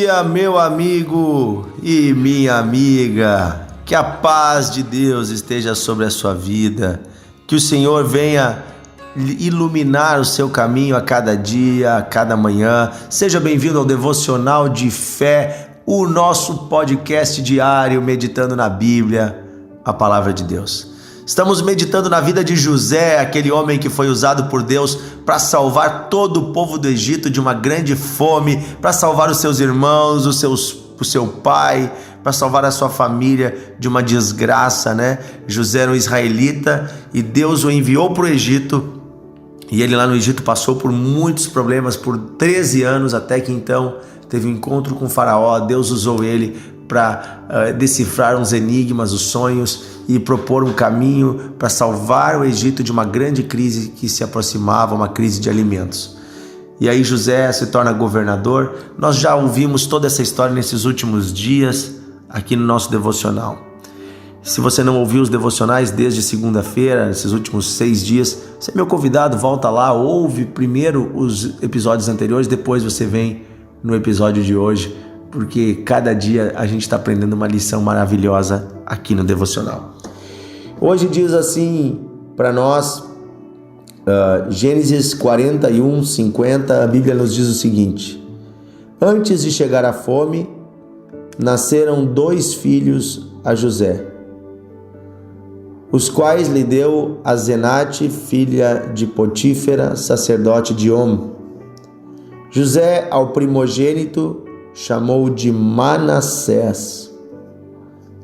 dia, meu amigo e minha amiga. Que a paz de Deus esteja sobre a sua vida. Que o Senhor venha iluminar o seu caminho a cada dia, a cada manhã. Seja bem-vindo ao Devocional de Fé, o nosso podcast diário meditando na Bíblia, a palavra de Deus. Estamos meditando na vida de José, aquele homem que foi usado por Deus para salvar todo o povo do Egito de uma grande fome, para salvar os seus irmãos, o seu pai, para salvar a sua família de uma desgraça, né? José era um israelita e Deus o enviou para o Egito, e ele lá no Egito passou por muitos problemas por 13 anos, até que então teve um encontro com o faraó. Deus usou ele para decifrar uns enigmas, os sonhos, e propor um caminho para salvar o Egito de uma grande crise que se aproximava, uma crise de alimentos. E aí José se torna governador. Nós já ouvimos toda essa história nesses últimos dias aqui no nosso devocional. Se você não ouviu os devocionais desde segunda-feira, nesses últimos 6 dias, você é meu convidado, volta lá, ouve primeiro os episódios anteriores, depois você vem no episódio de hoje, porque cada dia a gente está aprendendo uma lição maravilhosa aqui no devocional. Hoje diz assim para nós, Gênesis 41, 50, a Bíblia nos diz o seguinte: antes de chegar a fome, nasceram 2 filhos a José, os quais lhe deu Asenate, filha de Potífera, sacerdote de On. José, ao primogênito, chamou de Manassés,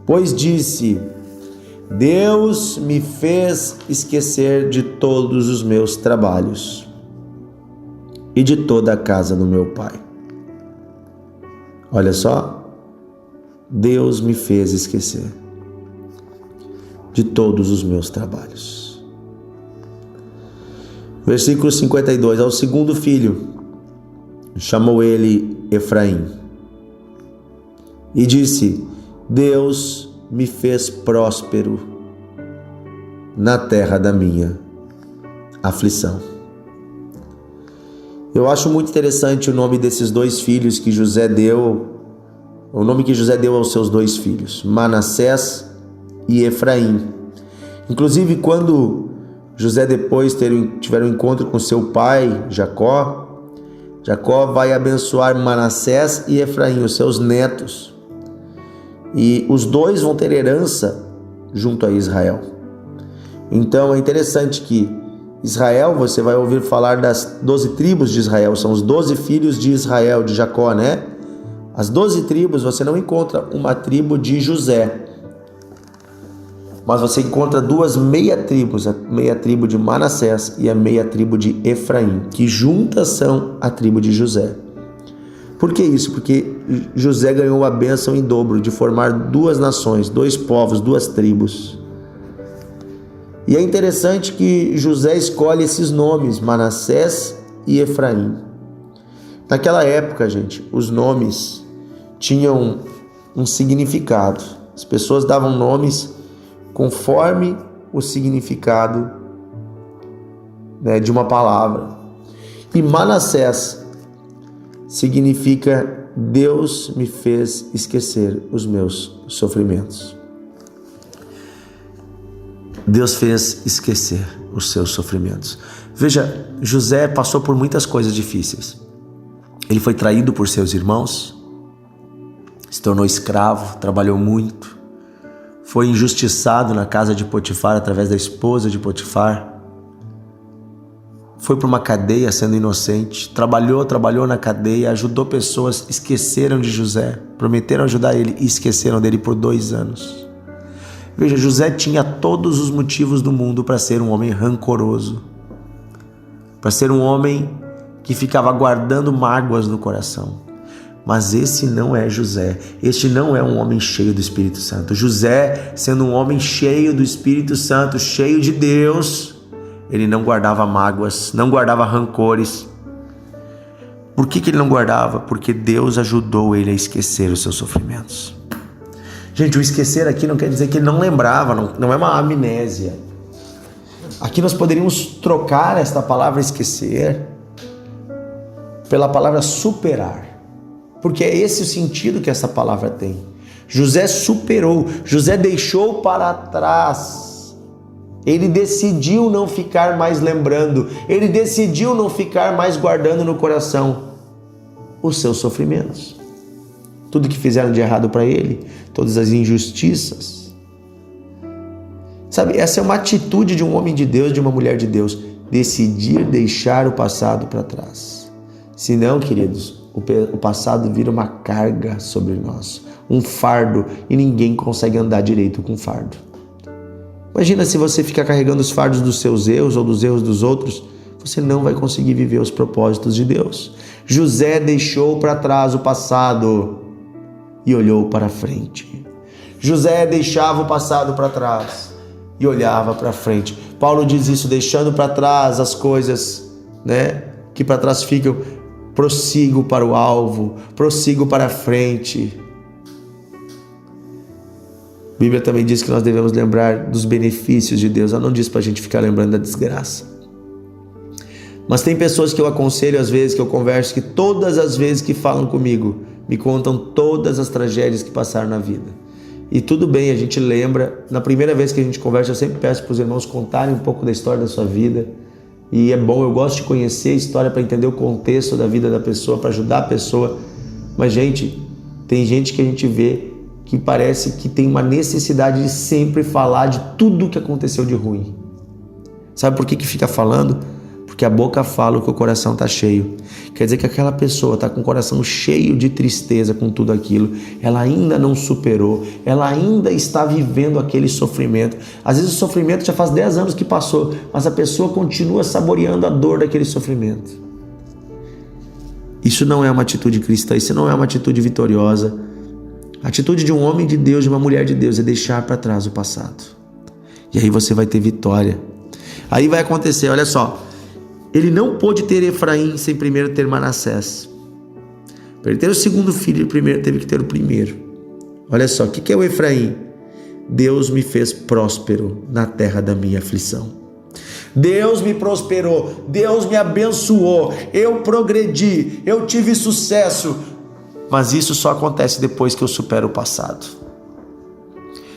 pois disse: Deus me fez esquecer de todos os meus trabalhos e de toda a casa do meu pai. Olha só, Deus me fez esquecer de todos os meus trabalhos. Versículo 52, ao segundo filho chamou ele Efraim e disse: Deus me fez próspero na terra da minha aflição. Eu acho muito interessante o nome desses 2 filhos que José deu, o nome que José deu aos seus 2 filhos, Manassés e Efraim. Inclusive, quando José depois tiver um encontro com seu pai, Jacó vai abençoar Manassés e Efraim, os seus netos. E os 2 vão ter herança junto a Israel. Então é interessante que Israel, você vai ouvir falar das 12 tribos de Israel, são os 12 filhos de Israel, de Jacó, né? As 12 tribos, você não encontra uma tribo de José, mas você encontra 2 meia-tribos, a meia-tribo de Manassés e a meia-tribo de Efraim, que juntas são a tribo de José. Por que isso? Porque José ganhou a bênção em dobro de formar 2 nações, 2 povos, 2 tribos. E é interessante que José escolhe esses nomes, Manassés e Efraim. Naquela época, gente, os nomes tinham um significado. As pessoas davam nomes conforme o significado, né, de uma palavra. E Manassés significa Deus me fez esquecer os meus sofrimentos. Deus fez esquecer os seus sofrimentos. Veja, José passou por muitas coisas difíceis. Ele foi traído por seus irmãos, se tornou escravo, trabalhou muito, foi injustiçado na casa de Potifar através da esposa de Potifar, foi para uma cadeia sendo inocente, trabalhou na cadeia, ajudou pessoas, esqueceram de José, prometeram ajudar ele e esqueceram dele por 2 anos. Veja, José tinha todos os motivos do mundo para ser um homem rancoroso, para ser um homem que ficava guardando mágoas no coração. Mas esse não é José, este não é um homem cheio do Espírito Santo. José, sendo um homem cheio do Espírito Santo, cheio de Deus, ele não guardava mágoas, não guardava rancores. Por que ele não guardava? Porque Deus ajudou ele a esquecer os seus sofrimentos. Gente, o esquecer aqui não quer dizer que ele não lembrava, não é uma amnésia. Aqui nós poderíamos trocar esta palavra esquecer pela palavra superar. porque é esse o sentido que essa palavra tem. José superou, José deixou para trás, ele decidiu não ficar mais lembrando, ele decidiu não ficar mais guardando no coração os seus sofrimentos, tudo que fizeram de errado para ele, todas as injustiças. Sabe, essa é uma atitude de um homem de Deus, de uma mulher de Deus, decidir deixar o passado para trás. Senão, queridos, o passado vira uma carga sobre nós, um fardo, e ninguém consegue andar direito com fardo. Imagina se você ficar carregando os fardos dos seus erros ou dos erros dos outros, você não vai conseguir viver os propósitos de Deus. José deixou para trás o passado e olhou para frente. José deixava o passado para trás e olhava para frente. Paulo diz isso, deixando para trás as coisas, que para trás ficam, prossigo para o alvo, prossigo para a frente. A Bíblia também diz que nós devemos lembrar dos benefícios de Deus. Ela não diz para a gente ficar lembrando da desgraça. Mas tem pessoas que eu aconselho, às vezes, que eu converso, que todas as vezes que falam comigo, me contam todas as tragédias que passaram na vida. E tudo bem, a gente lembra. Na primeira vez que a gente conversa, eu sempre peço para os irmãos contarem um pouco da história da sua vida. E é bom, eu gosto de conhecer a história para entender o contexto da vida da pessoa, para ajudar a pessoa. Mas, gente, tem gente que a gente vê que parece que tem uma necessidade de sempre falar de tudo o que aconteceu de ruim. Sabe por que fica falando? Porque a boca fala o que o coração está cheio. Quer dizer que aquela pessoa está com o coração cheio de tristeza com tudo aquilo. Ela ainda não superou. Ela ainda está vivendo aquele sofrimento. Às vezes o sofrimento já faz 10 anos que passou, mas a pessoa continua saboreando a dor daquele sofrimento. Isso não é uma atitude cristã, isso não é uma atitude vitoriosa. A atitude de um homem de Deus, de uma mulher de Deus, é deixar para trás o passado. E aí você vai ter vitória. Aí vai acontecer, olha só. Ele não pôde ter Efraim sem primeiro ter Manassés. Para ele ter o segundo filho, ele primeiro teve que ter o primeiro. Olha só, o que é o Efraim? Deus me fez próspero na terra da minha aflição. Deus me prosperou, Deus me abençoou, eu progredi, eu tive sucesso. Mas isso só acontece depois que eu supero o passado.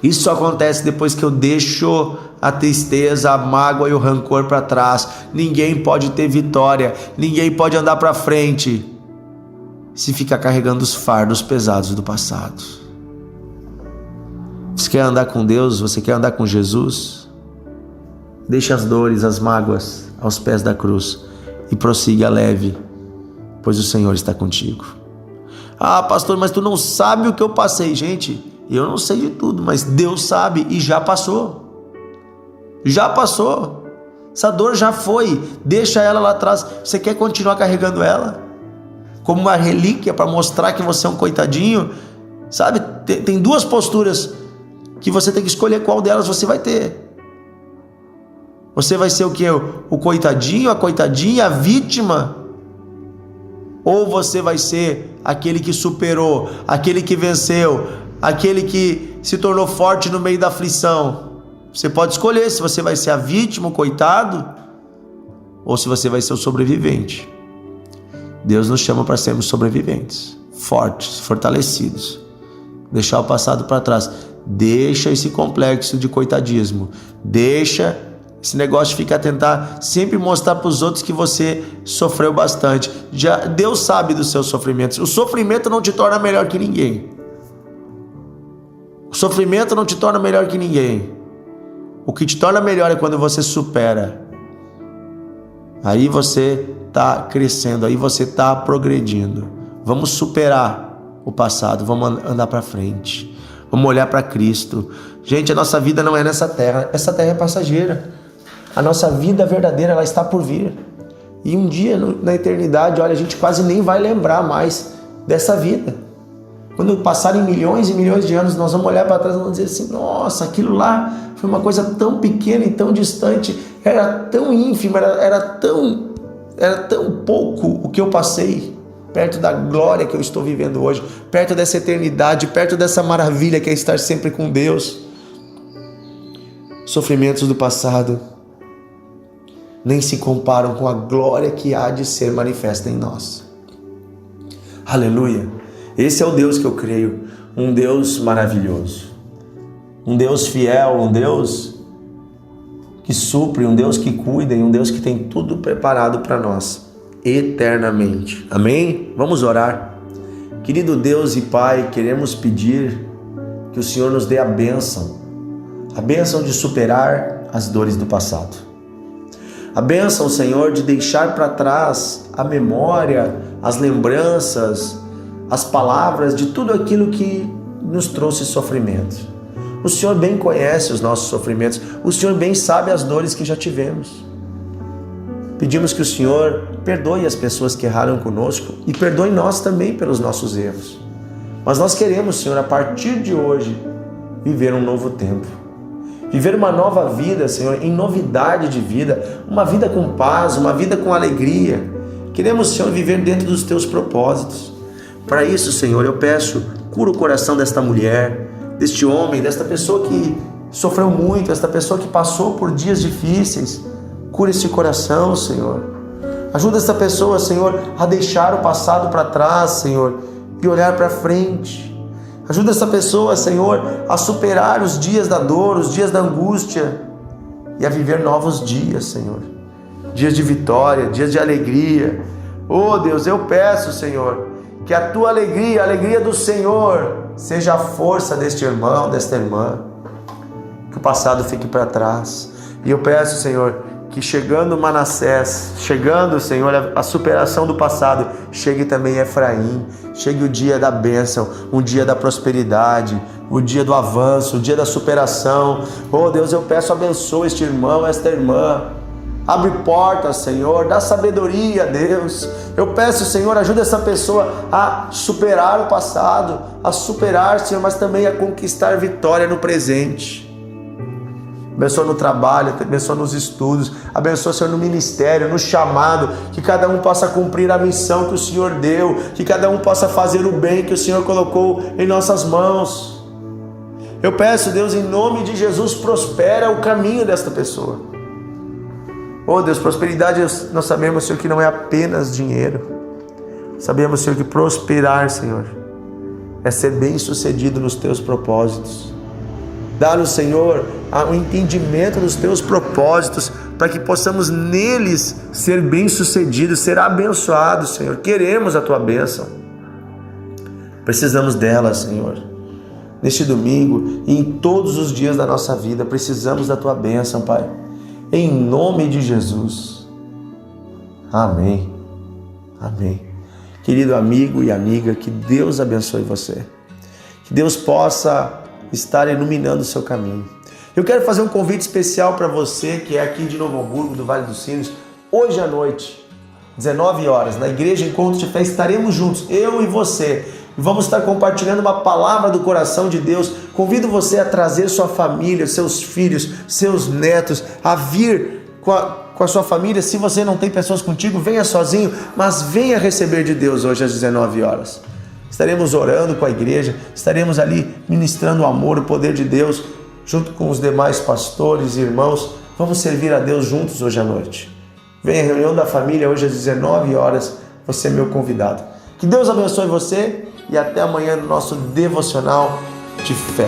Isso só acontece depois que eu deixo a tristeza, a mágoa e o rancor para trás. Ninguém pode ter vitória, ninguém pode andar para frente se ficar carregando os fardos pesados do passado. Você quer andar com Deus? Você quer andar com Jesus? Deixe as dores, as mágoas aos pés da cruz e prossiga leve, pois o Senhor está contigo. Ah, pastor, mas tu não sabe o que eu passei. Gente, eu não sei de tudo, mas Deus sabe e já passou. Já passou. Essa dor já foi. Deixa ela lá atrás. Você quer continuar carregando ela? Como uma relíquia para mostrar que você é um coitadinho? Sabe, tem duas posturas que você tem que escolher qual delas você vai ter. Você vai ser o quê? O coitadinho, a coitadinha, a vítima? Ou você vai ser aquele que superou, aquele que venceu, aquele que se tornou forte no meio da aflição? Você pode escolher se você vai ser a vítima, o coitado, ou se você vai ser o sobrevivente. Deus nos chama para sermos sobreviventes, fortes, fortalecidos. Deixar o passado para trás. Deixa esse complexo de coitadismo. Deixa esse negócio de ficar tentar sempre mostrar para os outros que você sofreu bastante. Deus sabe dos seus sofrimentos. O sofrimento não te torna melhor que ninguém. O sofrimento não te torna melhor que ninguém. O que te torna melhor é quando você supera. Aí você está crescendo, aí você está progredindo. Vamos superar o passado, vamos andar para frente. Vamos olhar para Cristo. Gente, a nossa vida não é nessa terra. Essa terra é passageira. A nossa vida verdadeira, ela está por vir. E um dia na eternidade, olha, a gente quase nem vai lembrar mais dessa vida. Quando passarem milhões e milhões de anos, nós vamos olhar para trás e vamos dizer assim: nossa, aquilo lá foi uma coisa tão pequena e tão distante, era tão ínfima, era tão pouco o que eu passei, perto da glória que eu estou vivendo hoje, perto dessa eternidade, perto dessa maravilha que é estar sempre com Deus. Sofrimentos do passado nem se comparam com a glória que há de ser manifesta em nós. Aleluia! Esse é o Deus que eu creio, um Deus maravilhoso, um Deus fiel, um Deus que supre, um Deus que cuida e um Deus que tem tudo preparado para nós eternamente. Amém? Vamos orar. Querido Deus e Pai, queremos pedir que o Senhor nos dê a bênção de superar as dores do passado. A bênção, Senhor, de deixar para trás a memória, as lembranças, as palavras de tudo aquilo que nos trouxe sofrimento. O Senhor bem conhece os nossos sofrimentos, o Senhor bem sabe as dores que já tivemos. Pedimos que o Senhor perdoe as pessoas que erraram conosco e perdoe nós também pelos nossos erros. Mas nós queremos, Senhor, a partir de hoje, viver um novo tempo. Viver uma nova vida, Senhor, em novidade de vida, uma vida com paz, uma vida com alegria. Queremos, Senhor, viver dentro dos Teus propósitos. Para isso, Senhor, eu peço, cura o coração desta mulher, deste homem, desta pessoa que sofreu muito, desta pessoa que passou por dias difíceis. Cura esse coração, Senhor. Ajuda essa pessoa, Senhor, a deixar o passado para trás, Senhor, e olhar para frente. Ajuda essa pessoa, Senhor, a superar os dias da dor, os dias da angústia e a viver novos dias, Senhor. Dias de vitória, dias de alegria. Oh, Deus, eu peço, Senhor, que a Tua alegria, a alegria do Senhor, seja a força deste irmão, desta irmã. Que o passado fique para trás. E eu peço, Senhor, que chegando Manassés, chegando, Senhor, a superação do passado, chegue também Efraim, chegue o dia da bênção, um dia da prosperidade, o dia do avanço, o dia da superação. Oh Deus, eu peço, abençoa este irmão, esta irmã. Abre portas, Senhor, dá sabedoria, Deus. Eu peço, Senhor, ajuda essa pessoa a superar o passado, a superar, Senhor, mas também a conquistar vitória no presente. Abençoa no trabalho, abençoa nos estudos, abençoa, Senhor, no ministério, no chamado, que cada um possa cumprir a missão que o Senhor deu, que cada um possa fazer o bem que o Senhor colocou em nossas mãos. Eu peço, Deus, em nome de Jesus, prospera o caminho desta pessoa. Oh Deus, prosperidade, nós sabemos, Senhor, que não é apenas dinheiro. Sabemos, Senhor, que prosperar, Senhor, é ser bem-sucedido nos Teus propósitos. Dá-nos, Senhor, o entendimento dos Teus propósitos, para que possamos neles ser bem-sucedidos, ser abençoados, Senhor. Queremos a Tua bênção. Precisamos dela, Senhor. Neste domingo e em todos os dias da nossa vida, precisamos da Tua bênção, Pai. Em nome de Jesus. Amém. Amém. Querido amigo e amiga, que Deus abençoe você. Que Deus possa estar iluminando o seu caminho. Eu quero fazer um convite especial para você que é aqui de Novo Hamburgo, do Vale dos Sinos. Hoje à noite, 19 horas, na Igreja Encontro de Fé, estaremos juntos, eu e você. Vamos estar compartilhando uma palavra do coração de Deus. Convido você a trazer sua família, seus filhos, seus netos, a vir com a sua família. Se você não tem pessoas contigo, venha sozinho, mas venha receber de Deus hoje às 19 horas. Estaremos orando com a igreja, estaremos ali ministrando o amor, o poder de Deus, junto com os demais pastores e irmãos. Vamos servir a Deus juntos hoje à noite. Venha à reunião da família hoje às 19 horas, você é meu convidado. Que Deus abençoe você e até amanhã no nosso devocional de fé.